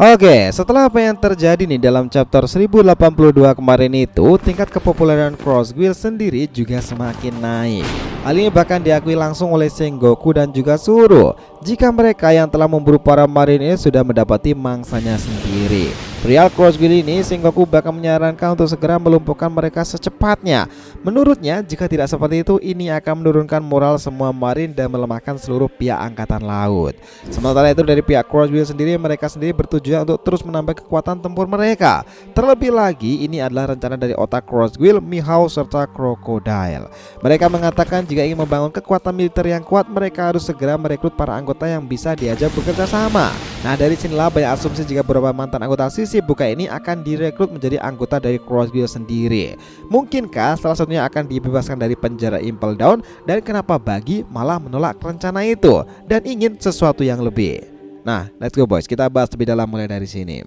Oke, setelah apa yang terjadi nih dalam chapter 1082 kemarin itu, tingkat kepopuleran Cross Guild sendiri juga semakin naik. Hal ini bahkan diakui langsung oleh Sengoku dan juga Suru, jika mereka yang telah memburu para marinir sudah mendapati mangsanya sendiri. Perihal Cross Guild ini, Sengoku bahkan menyarankan untuk segera melumpuhkan mereka secepatnya. Menurutnya, jika tidak seperti itu, ini akan menurunkan moral semua marin dan melemahkan seluruh pihak angkatan laut. Sementara itu dari pihak Cross Guild sendiri, mereka sendiri bertujuan untuk terus menambah kekuatan tempur mereka. Terlebih lagi, ini adalah rencana dari otak Cross Guild, Mihawk serta Crocodile. Mereka mengatakan jika ingin membangun kekuatan militer yang kuat, mereka harus segera merekrut para anggota yang bisa diajak bekerja sama. Nah, dari sinilah banyak asumsi jika beberapa mantan anggota sisi buka ini akan direkrut menjadi anggota dari Cross Guild sendiri. Mungkinkah salah satunya akan dibebaskan dari penjara Impel Down, dan kenapa Bagi malah menolak rencana itu dan ingin sesuatu yang lebih? Nah, let's go boys, kita bahas lebih dalam mulai dari sini.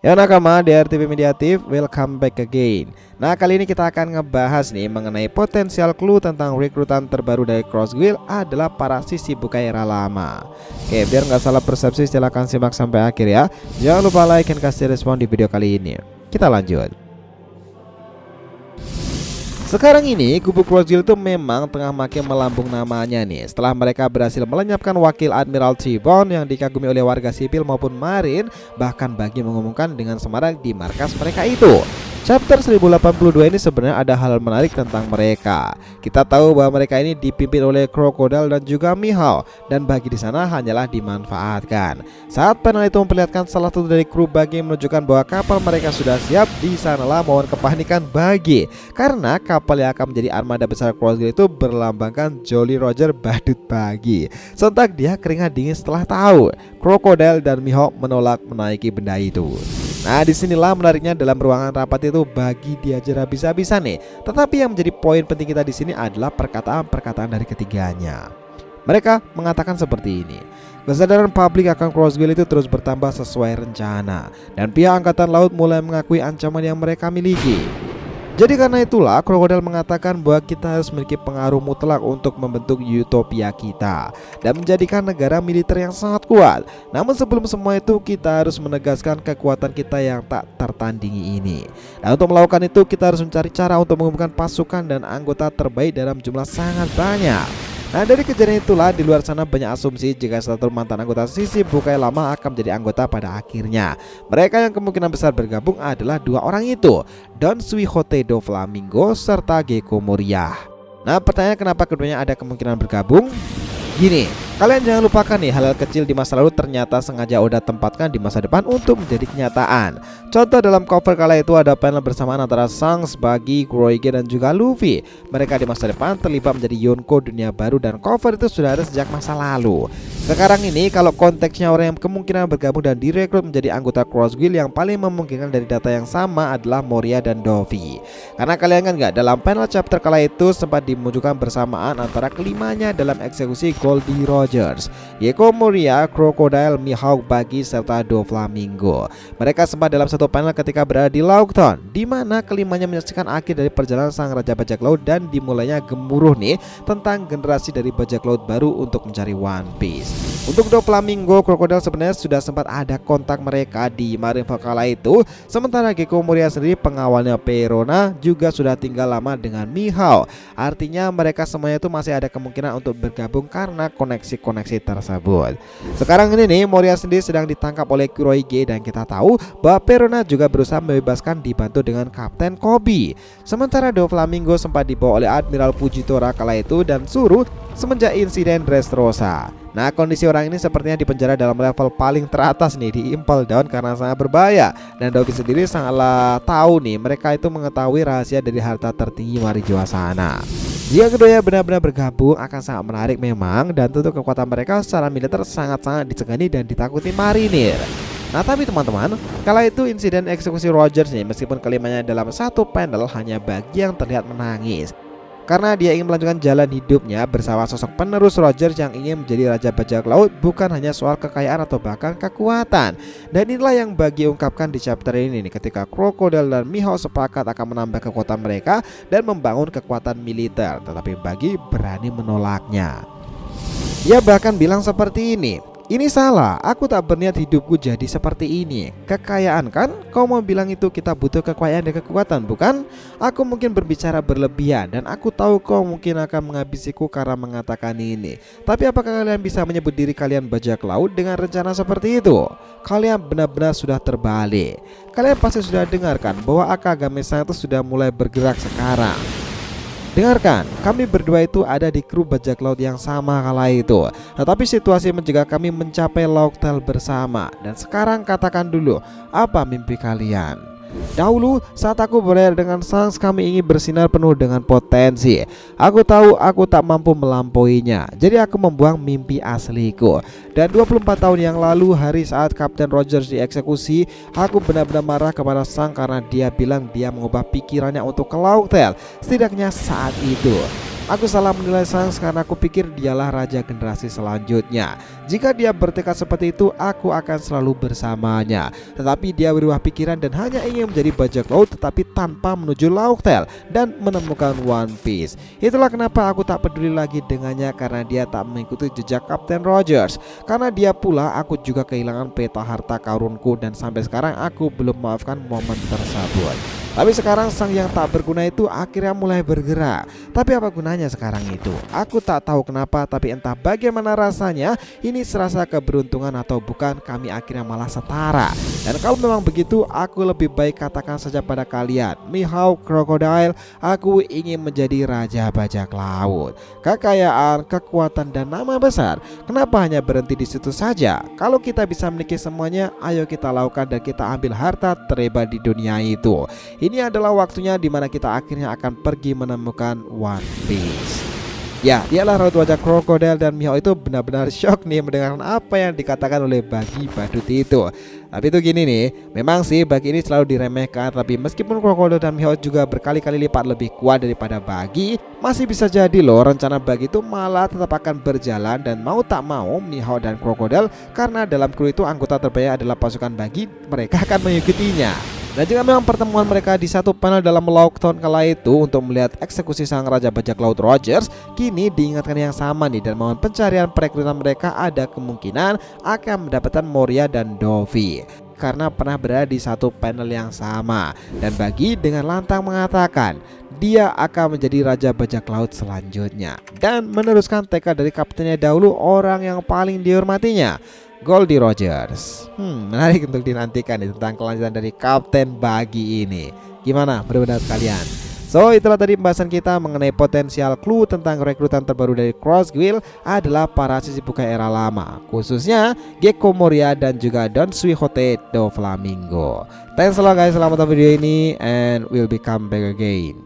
Ya nakama, di RTV Mediatif, welcome back again. Nah, kali ini kita akan ngebahas nih mengenai potensial clue tentang rekrutan terbaru dari Cross Guild adalah para sisi buka era lama. Oke, biar nggak salah persepsi, silahkan simak sampai akhir ya. Jangan lupa like dan kasih respon di video kali ini. Kita lanjut. Sekarang ini kubu Cross Guild itu memang tengah makin melambung namanya nih, setelah mereka berhasil melenyapkan wakil Admiral T-Bone yang dikagumi oleh warga sipil maupun marin, bahkan Bagi mengumumkan dengan semarak di markas mereka itu. Chapter 1082 ini sebenarnya ada hal menarik tentang mereka. Kita tahu bahwa mereka ini dipimpin oleh Crocodile dan juga Mihawk, dan Bagi di sana hanyalah dimanfaatkan. Saat panel itu memperlihatkan salah satu dari kru Bagi menunjukkan bahwa kapal mereka sudah siap, di sanalah momen kepanikan Bagi, karena kapal yang akan menjadi armada besar Cross Guild itu berlambangkan Jolly Roger badut Bagi. Sontak dia keringat dingin setelah tahu Crocodile dan Mihawk menolak menaiki benda itu. Nah, disinilah menariknya dalam ruangan rapat itu Bagi diajar habis-habisan nih. Tetapi yang menjadi poin penting kita di sini adalah perkataan-perkataan dari ketiganya. Mereka mengatakan seperti ini: kesadaran publik akan Cross Guild itu terus bertambah sesuai rencana, dan pihak angkatan laut mulai mengakui ancaman yang mereka miliki. Jadi karena itulah Crocodile mengatakan bahwa kita harus memiliki pengaruh mutlak untuk membentuk utopia kita dan menjadikan negara militer yang sangat kuat. Namun sebelum semua itu, kita harus menegaskan kekuatan kita yang tak tertandingi ini. Dan untuk melakukan itu, kita harus mencari cara untuk mengumpulkan pasukan dan anggota terbaik dalam jumlah sangat banyak. Nah, dari kejadian itulah di luar sana banyak asumsi jika satu mantan anggota sisi bukai lama akan menjadi anggota pada akhirnya. Mereka yang kemungkinan besar bergabung adalah dua orang itu, Don Suihote do Flamingo serta Gecko Moria. Nah, pertanyaan kenapa keduanya ada kemungkinan bergabung? Gini, kalian jangan lupakan nih, hal-hal kecil di masa lalu ternyata sengaja Oda tempatkan di masa depan untuk menjadi kenyataan. Contoh dalam cover kala itu ada panel bersamaan antara Shanks, Buggy, Kuroige dan juga Luffy. Mereka di masa depan terlibat menjadi Yonko dunia baru, dan cover itu sudah ada sejak masa lalu. Sekarang ini kalau konteksnya orang yang kemungkinan bergabung dan direkrut menjadi anggota Cross Guild, yang paling memungkinkan dari data yang sama adalah Moria dan Dovi. Karena kalian kan nggak, dalam panel chapter kala itu sempat dimunculkan bersamaan antara kelimanya dalam eksekusi Goldie Rogers, Gecko Moria, Crocodile, Mihawk, Buggy serta Do Flamingo. Mereka sempat dalam satu panel ketika berada di Laugton, di mana kelimanya menyaksikan akhir dari perjalanan sang raja bajak laut dan dimulainya gemuruh nih tentang generasi dari bajak laut baru untuk mencari One Piece. Untuk Do Flamingo, Crocodile sebenarnya sudah sempat ada kontak mereka di Marineford kala itu, sementara Gecko Moria sendiri pengawalnya Perona juga sudah tinggal lama dengan Mihawk. Artinya mereka semuanya itu masih ada kemungkinan untuk bergabung karena koneksi-koneksi tersebut. Sekarang ini nih, Moria sendiri sedang ditangkap oleh Kuroige, dan kita tahu bahwa Perona juga berusaha membebaskan dibantu dengan Kapten Kobe. Sementara Do Flamingo sempat dibawa oleh Admiral Fujitora kala itu dan Suru semenjak insiden Dressrosa. Nah, kondisi orang ini sepertinya dipenjara dalam level paling teratas nih di Impel Down karena sangat berbahaya, dan Dovi sendiri sangatlah tahu nih mereka itu mengetahui rahasia dari harta tertinggi Marijoa sana. Jika keduanya benar-benar bergabung akan sangat menarik memang, dan tentu kekuatan mereka secara militer sangat-sangat disegani dan ditakuti marinir. Nah, tapi teman-teman, kala itu insiden eksekusi Rogers nih, meskipun kelimanya dalam satu panel, hanya Bagi yang terlihat menangis. karena dia ingin melanjutkan jalan hidupnya bersama sosok penerus Rogers yang ingin menjadi raja bajak laut, bukan hanya soal kekayaan atau bahkan kekuatan. Dan inilah yang Buggy ungkapkan di chapter ini nih, ketika Crocodile dan Mihawk sepakat akan menambah kekuatan mereka dan membangun kekuatan militer, tetapi Buggy berani menolaknya. Ia bahkan bilang seperti ini salah, aku tak berniat hidupku jadi seperti ini. Kekayaan kan? Kau mau bilang itu kita butuh kekayaan dan kekuatan, bukan? Aku mungkin berbicara berlebihan dan aku tahu kau mungkin akan menghabisiku karena mengatakan ini. Tapi apakah kalian bisa menyebut diri kalian bajak laut dengan rencana seperti itu? Kalian benar-benar sudah terbalik. Kalian pasti sudah dengarkan bahwa Akagame-san itu sudah mulai bergerak sekarang. Dengarkan, kami berdua itu ada di kru bajak laut yang sama kala itu. Tetapi situasi mencegah kami mencapai Laughtale bersama. Dan sekarang katakan dulu, apa mimpi kalian? Dahulu saat aku berlayar dengan Shanks, kami ingin bersinar penuh dengan potensi. Aku tahu aku tak mampu melampauinya, jadi aku membuang mimpi asliku. Dan 24 tahun yang lalu, hari saat Kapten Rogers dieksekusi, aku benar-benar marah kepada Shanks karena dia bilang dia mengubah pikirannya untuk ke Laughtale. Setidaknya saat itu aku salah menilai Shanks karena aku pikir dialah raja generasi selanjutnya. Jika dia bertekad seperti itu, aku akan selalu bersamanya. Tetapi dia berubah pikiran dan hanya ingin menjadi bajak laut, tetapi tanpa menuju Laughtale dan menemukan One Piece. Itulah kenapa aku tak peduli lagi dengannya, karena dia tak mengikuti jejak Kapten Rogers. Karena dia pula aku juga kehilangan peta harta karunku, dan sampai sekarang aku belum memaafkan momen tersebut. Tapi sekarang sang yang tak berguna itu akhirnya mulai bergerak. Tapi apa gunanya sekarang itu? Aku tak tahu kenapa, tapi entah bagaimana rasanya, ini serasa keberuntungan atau bukan, kami akhirnya malah setara. Dan kalau memang begitu, aku lebih baik katakan saja pada kalian, Mihawk, Crocodile, aku ingin menjadi raja bajak laut. Kekayaan, kekuatan, dan nama besar. Kenapa hanya berhenti di situ saja? Kalau kita bisa memiliki semuanya, ayo kita lakukan dan kita ambil harta terhebat di dunia itu. Ini adalah waktunya dimana kita akhirnya akan pergi menemukan One Piece. Ya, dialah raut wajah Crocodile dan Mihawk itu benar-benar shock nih mendengarkan apa yang dikatakan oleh Buggy badut itu. Tapi itu gini nih, memang sih Buggy ini selalu diremehkan, tapi meskipun Crocodile dan Mihawk juga berkali-kali lipat lebih kuat daripada Buggy, masih bisa jadi loh rencana Buggy itu malah tetap akan berjalan. Dan mau tak mau Mihawk dan Crocodile, karena dalam kru itu anggota terbanyak adalah pasukan Buggy, mereka akan mengikutinya. Dan jika memang pertemuan mereka di satu panel dalam Lockdown kala itu untuk melihat eksekusi sang raja bajak laut Rogers, kini diingatkan yang sama nih, dan mohon pencarian perekrutan mereka ada kemungkinan akan mendapatkan Moria dan Dovi karena pernah berada di satu panel yang sama. Dan Buggy dengan lantang mengatakan dia akan menjadi raja bajak laut selanjutnya dan meneruskan tekad dari kaptennya dahulu, orang yang paling dihormatinya, Goldie Rogers. Menarik untuk dinantikan tentang kelanjutan dari Kapten Buggy ini. Gimana benar-benar kalian? So, itulah tadi pembahasan kita mengenai potensial clue tentang rekrutan terbaru dari Cross Guild adalah para Shichibukai era lama, khususnya Gekko Moria dan juga Don Suihote do Flamingo. Thanks a lot guys, selamat nonton video ini and we'll be come back again.